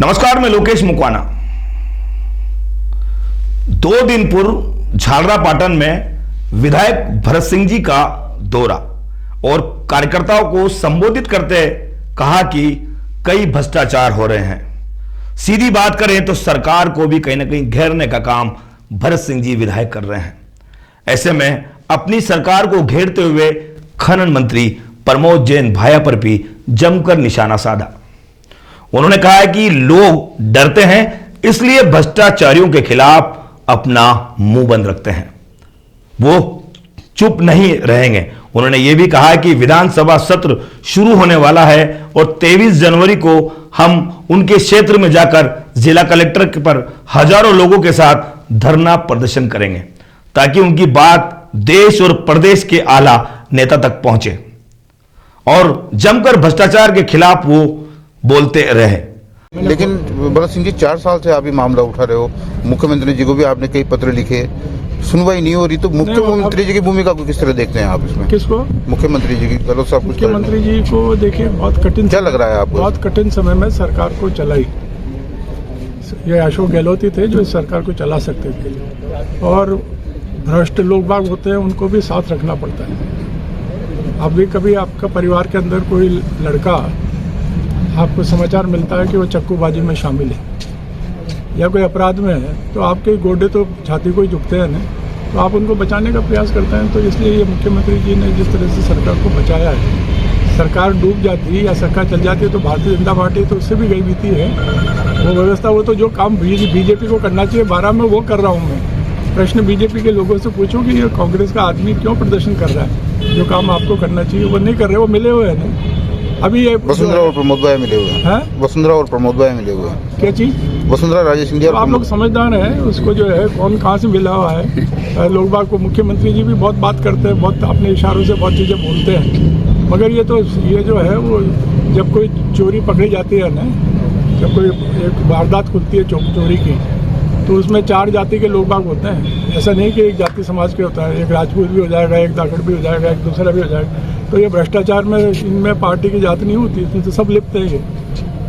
नमस्कार, मैं लोकेश मुकवाना। 2 दिन पूर्व झालरापाटन में विधायक भरत सिंह जी का दौरा और कार्यकर्ताओं को संबोधित करते कहा कि कई भ्रष्टाचार हो रहे हैं। सीधी बात करें तो सरकार को भी कहीं ना कहीं घेरने का काम भरत सिंह जी विधायक कर रहे हैं। ऐसे में अपनी सरकार को घेरते हुए खनन मंत्री प्रमोद जैन भाया पर भी जमकर निशाना साधा। उन्होंने कहा है कि लोग डरते हैं, इसलिए भ्रष्टाचारियों के खिलाफ अपना मुंह बंद रखते हैं, वो चुप नहीं रहेंगे। उन्होंने यह भी कहा है कि विधानसभा सत्र शुरू होने वाला है और 23 जनवरी को हम उनके क्षेत्र में जाकर जिला कलेक्टर पर हजारों लोगों के साथ धरना प्रदर्शन करेंगे ताकि उनकी बात देश और प्रदेश के आला नेता तक पहुंचे और जमकर भ्रष्टाचार के खिलाफ वो बोलते रहे। लेकिन भरत सिंह जी 4 साल से आप ये मामला उठा रहे हो, मुख्यमंत्री जी को भी आपने कई पत्र लिखे, सुनवाई नहीं हो रही, तो मुख्यमंत्री जी की भूमिका को किस तरह देखते हैं आप इसमें? किसको? मुख्यमंत्री जी की। चलो सब कुछ मुख्यमंत्री जी को देखिए, बहुत कठिन क्या लग रहा है आपको? बहुत कठिन समय में सरकार को चलाई। ये अशोक गहलोत ही थे जो इस सरकार को चला सकते थे, और भ्रष्ट लोग बाग होते हैं, उनको भी साथ रखना पड़ता है। अभी कभी आपका परिवार के अंदर कोई लड़का, आपको समाचार मिलता है कि वो चक्कूबाजी में शामिल है या कोई अपराध में है, तो आपके गोडे तो छाती को ही झुकते हैं ना, तो आप उनको बचाने का प्रयास करते हैं। तो इसलिए ये मुख्यमंत्री जी ने जिस तरह से सरकार को बचाया है, सरकार डूब जाती या सरकार चल जाती है तो भारतीय जनता पार्टी तो उससे भी गई बीती है वो व्यवस्था। वो तो जो काम बीजेपी को करना चाहिए 12 में, वो कर रहा हूँ मैं। प्रश्न बीजेपी के लोगों से पूछो कि ये कांग्रेस का आदमी क्यों प्रदर्शन कर रहा है? जो काम आपको करना चाहिए वो नहीं कर रहे, वो मिले हुए हैं ना। अभी ये वसुंधरा और प्रमोद भाई मिले हुए हैं। वसुंधरा और प्रमोद भाई मिले हुए हैं। क्या चीज? वसुंधरा राजे सिंधिया। आप लोग समझदार हैं, उसको जो है कौन कहाँ से मिला हुआ है। लोग बाग को, मुख्यमंत्री जी भी बहुत बात करते हैं, बहुत अपने इशारों से बहुत चीज़ें बोलते हैं, मगर ये जो है वो जब कोई चोरी पकड़ी जाती है ना, जब कोई एक वारदात खुलती है चोरी की, तो उसमें 4 जाति के लोग बाग होते हैं। ऐसा नहीं कि एक जाति समाज के होता है, एक राजपूत भी हो जाएगा, एक दाखड़ भी हो जाएगा, एक दूसरा भी हो जाएगा। तो ये भ्रष्टाचार में इनमें पार्टी की जात नहीं होती, इसमें तो सब लिप्त है ये।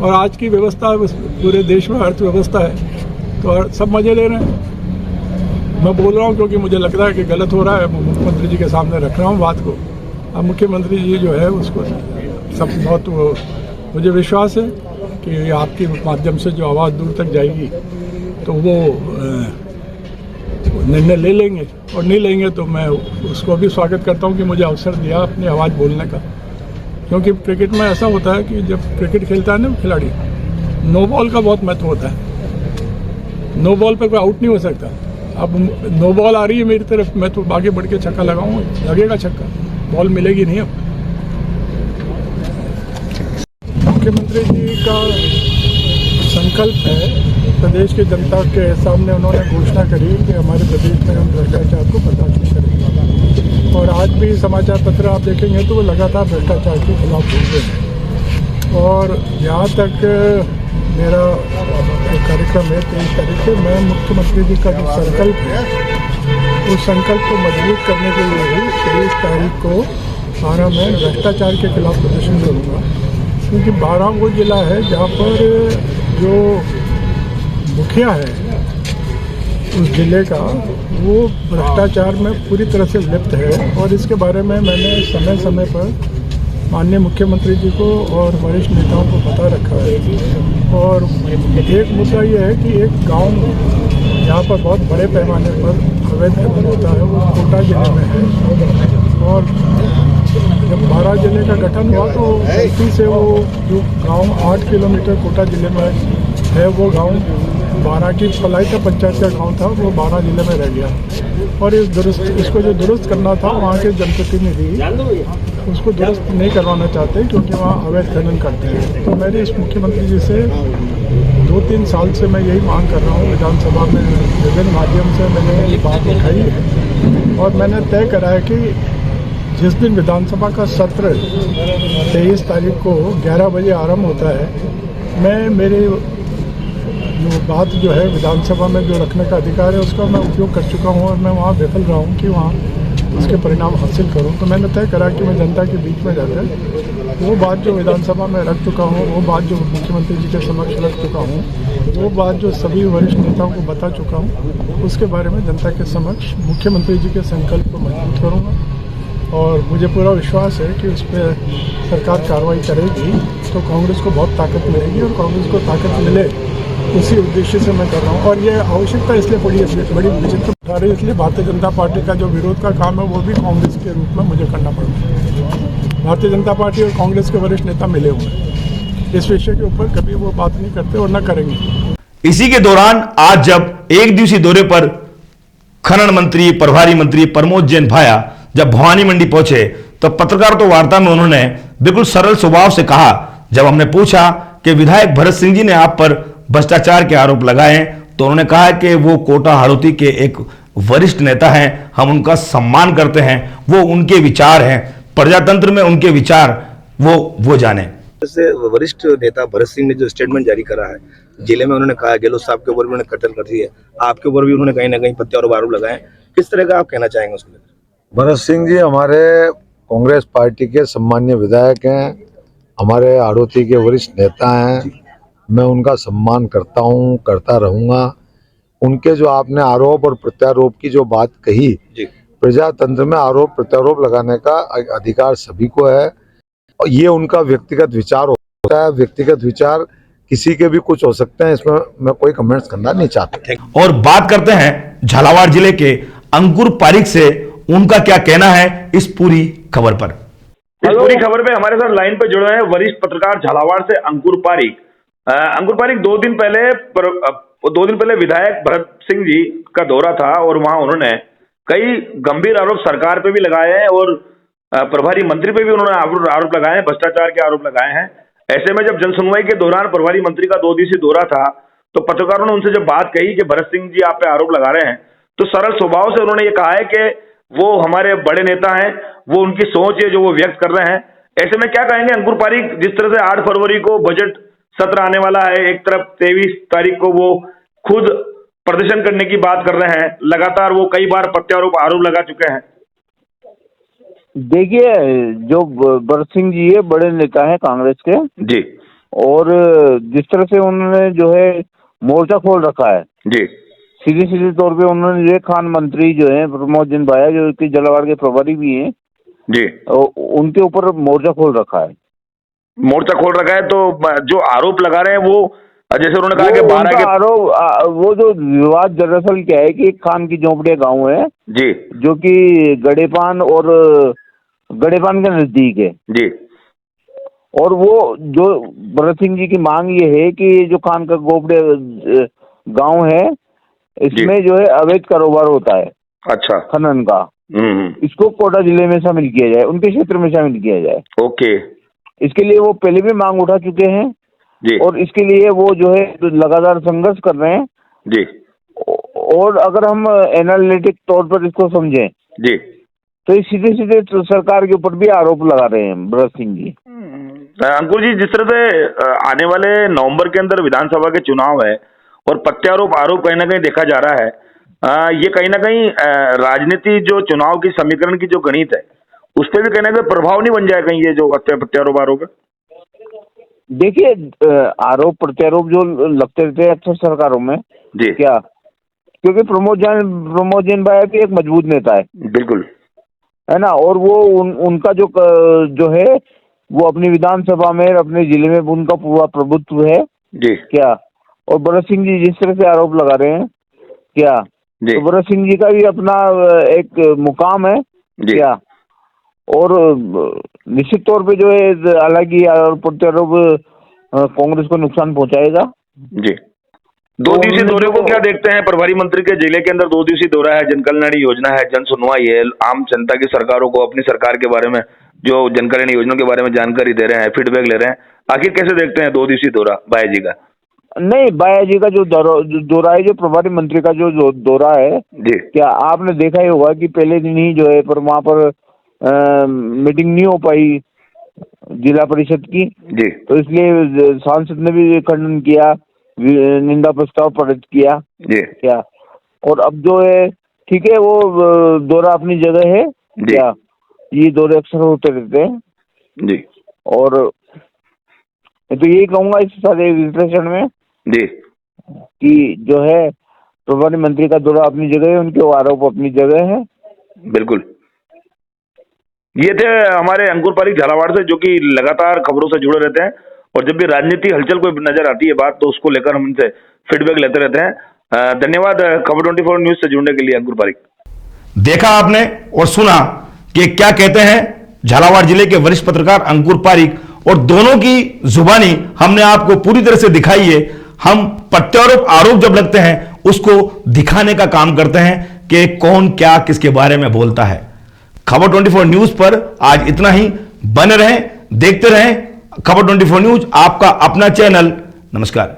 और आज की व्यवस्था पूरे देश में अर्थव्यवस्था है, तो सब मजे ले रहे हैं। मैं बोल रहा हूँ क्योंकि मुझे लग रहा है कि गलत हो रहा है, मुख्यमंत्री जी के सामने रख रहा हूँ बात को। अब मुख्यमंत्री जी जो है उसको सब बहुत, मुझे विश्वास है कि आपके माध्यम से जो आवाज़ दूर तक जाएगी तो वो निर्णय ले लेंगे, और नहीं लेंगे तो मैं उसको भी स्वागत करता हूं कि मुझे अवसर दिया अपनी आवाज़ बोलने का। क्योंकि क्रिकेट में ऐसा होता है कि जब क्रिकेट खेलता है ना खिलाड़ी, नो बॉल का बहुत महत्व होता है। नो बॉल पर कोई आउट नहीं हो सकता। अब नो बॉल आ रही है मेरी तरफ, मैं तो आगे बढ़ के छक्का लगाऊंगा, लगेगा छक्का, बॉल मिलेगी नहीं। अब मुख्यमंत्री जी का संकल्प है, प्रदेश की जनता के सामने उन्होंने घोषणा करी कि हमारे प्रदेश में हम भ्रष्टाचार को बर्दाश्त करेंगे। और आज भी समाचार पत्र आप देखेंगे तो वो लगातार भ्रष्टाचार के खिलाफ बोलते हैं। और यहाँ तक मेरा कार्यक्रम है 23 तारीख से, मैं मुख्यमंत्री जी का जो संकल्प है उस संकल्प को मजबूत करने के लिए ही 23 तारीख को 12 में भ्रष्टाचार के खिलाफ प्रदर्शन करूँगा। क्योंकि 12 वो जिला है जहाँ पर जो मुखिया है उस जिले का, वो भ्रष्टाचार में पूरी तरह से लिप्त है। और इसके बारे में मैंने समय समय पर माननीय मुख्यमंत्री जी को और वरिष्ठ नेताओं को बता रखा है। और एक मुद्दा ये है कि एक गांव यहाँ पर बहुत बड़े पैमाने पर अवैध खनन होता है, वो कोटा जिले में है। और जब 12 जिले का गठन हुआ तो गलती से वो जो गांव 8 किलोमीटर कोटा जिले में है, वो गांव 12 की पलाइटा पंचायत का गांव था, वो 12 जिले में रह गया। और इसको जो दुरुस्त करना था, वहाँ के जनप्रतिनिधि उसको दुरुस्त नहीं करवाना चाहते क्योंकि वहाँ अवैध खनन करते हैं। तो मैंने इस मुख्यमंत्री जी से 2-3 साल से मैं यही मांग कर रहा हूँ, विधानसभा में विभिन्न माध्यम से मैंने ये बात उठाई है। और मैंने तय करा है कि जिस दिन विधानसभा का सत्र 23 तारीख को 11 बजे आरंभ होता है, मैं मेरे बात जो है विधानसभा में जो रखने का अधिकार है उसका मैं उपयोग कर चुका हूँ और मैं वहाँ विफल रहा हूँ कि वहाँ उसके परिणाम हासिल करूं, तो मैंने तय करा कि मैं जनता के बीच में जाकर वो बात जो विधानसभा में रख चुका हूं, वो बात जो मुख्यमंत्री जी के समक्ष रख चुका हूं, वो बात जो सभी वरिष्ठ नेताओं को बता चुका हूं, उसके बारे में जनता के समक्ष मुख्यमंत्री जी के संकल्प को मजबूत करूँगा। और मुझे पूरा विश्वास है कि उस पर सरकार कार्रवाई करेगी तो कांग्रेस को बहुत ताकत मिलेगी, और कांग्रेस को ताकत मिले उसी उद्देश्य से मैं कर रहा हूँ। और ये आवश्यकता इसलिए बड़ी विचित्र उठा रही है, इसलिए भारतीय जनता पार्टी का जो विरोध का काम है वो भी कांग्रेस के रूप में मुझे करना पड़ रहा है। भारतीय जनता पार्टी और कांग्रेस के वरिष्ठ नेता मिले हुए हैं, इस विषय के ऊपर कभी वो बात नहीं करते और न करेंगे। इसी के दौरान आज जब एक दिवसीय दौरे पर खनन मंत्री प्रभारी मंत्री प्रमोद जैन भाया जब भवानी मंडी पहुंचे तो पत्रकारों वार्ता में उन्होंने बिल्कुल सरल स्वभाव से कहा, जब हमने पूछा कि विधायक भरत सिंह जी ने आप पर भ्रष्टाचार के आरोप लगाए, तो उन्होंने कहा कि वो कोटा हाड़ौती के एक वरिष्ठ नेता हैं, हम उनका सम्मान करते हैं, वो उनके विचार हैं, प्रजातंत्र में उनके विचार वो जाने। जैसे वरिष्ठ नेता भरत सिंह ने जो स्टेटमेंट जारी करा है, जिले में उन्होंने कहा गहलोत साहब के ऊपर भी उन्होंने कत्ल कर दी है, आपके ऊपर भी उन्होंने कहीं ना कहीं प्रत्यारोप आरोप लगाए, किस तरह का आप कहना चाहेंगे उसको? भरत सिंह जी हमारे कांग्रेस पार्टी के सम्मान्य विधायक हैं, हमारे हाड़ौती के वरिष्ठ नेता हैं, मैं उनका सम्मान करता हूं, करता रहूंगा। उनके जो आपने आरोप और प्रत्यारोप की जो बात कही, प्रजातंत्र में आरोप प्रत्यारोप लगाने का अधिकार सभी को है, और ये उनका व्यक्तिगत विचार होता है। व्यक्तिगत विचार किसी के भी कुछ हो सकते हैं, इसमें मैं कोई कमेंट्स करना नहीं चाहता। और बात करते हैं झालावाड़ जिले के अंकुर पारीक से, उनका क्या कहना है इस पूरी खबर पर। इस पूरी खबर पे हमारे साथ लाइन पे जुड़े हैं वरिष्ठ पत्रकार झालावाड़ से अंकुर पारीक। अंकुर पारीक, दो दिन पहले विधायक भरत सिंह जी का दौरा था और वहां उन्होंने कई गंभीर आरोप सरकार पे भी लगाए हैं और प्रभारी मंत्री पे भी उन्होंने आरोप लगाए हैं, भ्रष्टाचार के आरोप लगाए हैं। ऐसे में जब जनसुनवाई के दौरान प्रभारी मंत्री का 2 दिवसीय दौरा था तो पत्रकारों ने उनसे जब बात कही कि भरत सिंह जी आप पे आरोप लगा रहे हैं, तो सरल स्वभाव से उन्होंने ये कहा है कि वो हमारे बड़े नेता हैं, वो उनकी सोच है जो वो व्यक्त कर रहे हैं। ऐसे में क्या कहेंगे अंकुर पारीक, जिस तरह से 8 फरवरी को बजट सत्र आने वाला है, एक तरफ 23 तारीख को वो खुद प्रदर्शन करने की बात कर रहे हैं, लगातार वो कई बार प्रत्यारोप आरोप लगा चुके हैं। देखिए, जो भरत सिंह जी है बड़े नेता हैं कांग्रेस के जी, और जिस तरह से उन्होंने जो है मोर्चा खोल रखा है जी, सीधे तौर पे उन्होंने ये खान मंत्री जो है प्रमोद जैन भाया, जो कि झालावाड़ के प्रभारी भी हैं जी, उनके ऊपर मोर्चा खोल रखा है। मोर्चा खोल रखा है, तो जो आरोप लगा रहे हैं वो जैसे उन्होंने कहा कि 12 के आरोप, वो जो विवाद दरअसल क्या है कि खान की झोंपड़िया गांव है जी, जो कि गड़ेपान के नजदीक है जी, और वो जो भरत सिंह जी की मांग ये है कि जो खान का गोपड़े गांव है इसमें जो है अवैध कारोबार होता है, अच्छा, खनन का, इसको कोटा जिले में शामिल किया जाए, उनके क्षेत्र में शामिल किया जाए। ओके, इसके लिए वो पहले भी मांग उठा चुके हैं जी, और इसके लिए वो जो है लगातार संघर्ष कर रहे हैं जी, और अगर हम एनालिटिक तौर पर इसको समझें जी, तो ये सीधे सरकार के ऊपर भी आरोप लगा रहे हैं भरत सिंह जी। अंकुर जी, जिस तरह से आने वाले नवंबर के अंदर विधानसभा के चुनाव है और प्रत्यारोप आरोप कहीं ना कहीं देखा जा रहा है, ये कहीं ना कहीं राजनीति जो चुनाव की समीकरण की जो गणित है उस पर भी कहीं ना कहीं प्रभाव नहीं बन जाए कहीं ये जो प्रत्यारोप आरोप है? देखिए, आरोप प्रत्यारोप जो लगते रहते हैं अक्सर सरकारों में जी, क्या, क्योंकि प्रमोद जैन भाई भी एक मजबूत नेता है, बिल्कुल है ना, और वो उनका जो है वो अपनी विधानसभा में अपने जिले में उनका पूरा प्रभुत्व है जी, क्या। और भरत सिंह जी जिस तरह से आरोप लगा रहे हैं क्या, तो भरत सिंह जी का भी अपना एक मुकाम है क्या, और निश्चित तौर पे जो है हालांकि प्रत्यारोप कांग्रेस को नुकसान पहुंचाएगा जी। 2 दिवसीय दौरे को क्या देखते हैं? प्रभारी मंत्री के जिले के अंदर 2 दिवसीय दौरा है, जनकल्याणी योजना है, जन सुनवाई है, आम जनता की सरकारों को अपनी सरकार के बारे में जो जनकल्याणी योजना के बारे में जानकारी दे रहे हैं, फीडबैक ले रहे हैं, आखिर कैसे देखते हैं 2 दिवसीय दौरा बाया जी का? नहीं, बाया जी का जो दौरा है, जो प्रभारी मंत्री का जो दौरा है जी, क्या आपने देखा ही होगा कि पहले दिन ही जो है पर वहाँ पर मीटिंग नहीं हो पाई जिला परिषद की जी, तो इसलिए सांसद ने भी खंडन किया, निंदा प्रस्ताव पारित किया जी, क्या। और अब जो है ठीक है, वो दौरा अपनी जगह है क्या ये दौरे अक्सर होते रहते हैं जी और मैं तो यही कहूंगा इस सारे विश्लेषण में जी कि जो है प्रभारी मंत्री का दौरा अपनी जगह है, उनके आरोप अपनी जगह है। बिल्कुल। ये थे हमारे अंकुर पारीक झालावाड़ से, जो कि लगातार खबरों से जुड़े रहते हैं और जब भी राजनीति हलचल कोई नजर आती है बात तो उसको लेकर हम उनसे फीडबैक लेते रहते हैं। धन्यवाद खबर 24 न्यूज से जुड़ने के लिए अंकुर पारीक। देखा आपने और सुना कि क्या कहते हैं झालावाड़ जिले के वरिष्ठ पत्रकार अंकुर पारीक, और दोनों की जुबानी हमने आपको पूरी तरह से दिखाई है। हम प्रत्यारोप आरोप जब लगते हैं उसको दिखाने का काम करते हैं कि कौन क्या किसके बारे में बोलता है। खबर 24 न्यूज पर आज इतना ही। बने रहें, देखते रहें खबर 24 न्यूज, आपका अपना चैनल। नमस्कार।